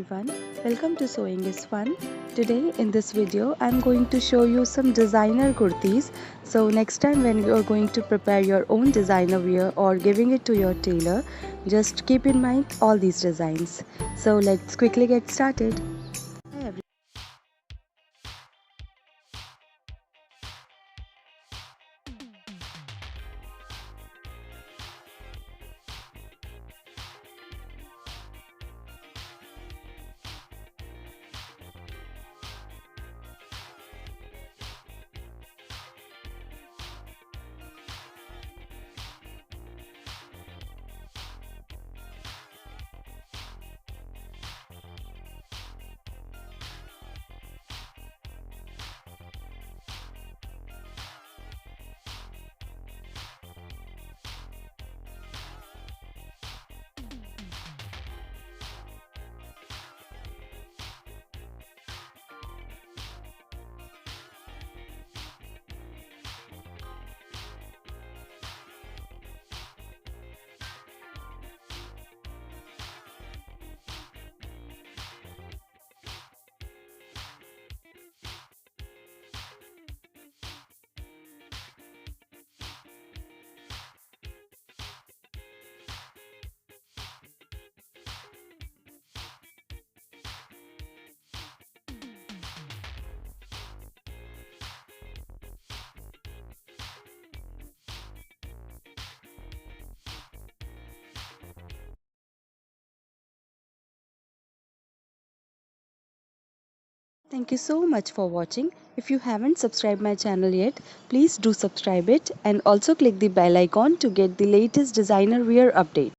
everyone, welcome to Sewing is Fun. Today in this video I'm going to show you some designer kurtis. So next time when you are going to prepare your own designer wear or giving it to your tailor, just keep in mind all these designs. So let's quickly get started. Thank you so much for watching. If you haven't subscribed my channel yet, please do subscribe it and also click the bell icon to get the latest designer wear update.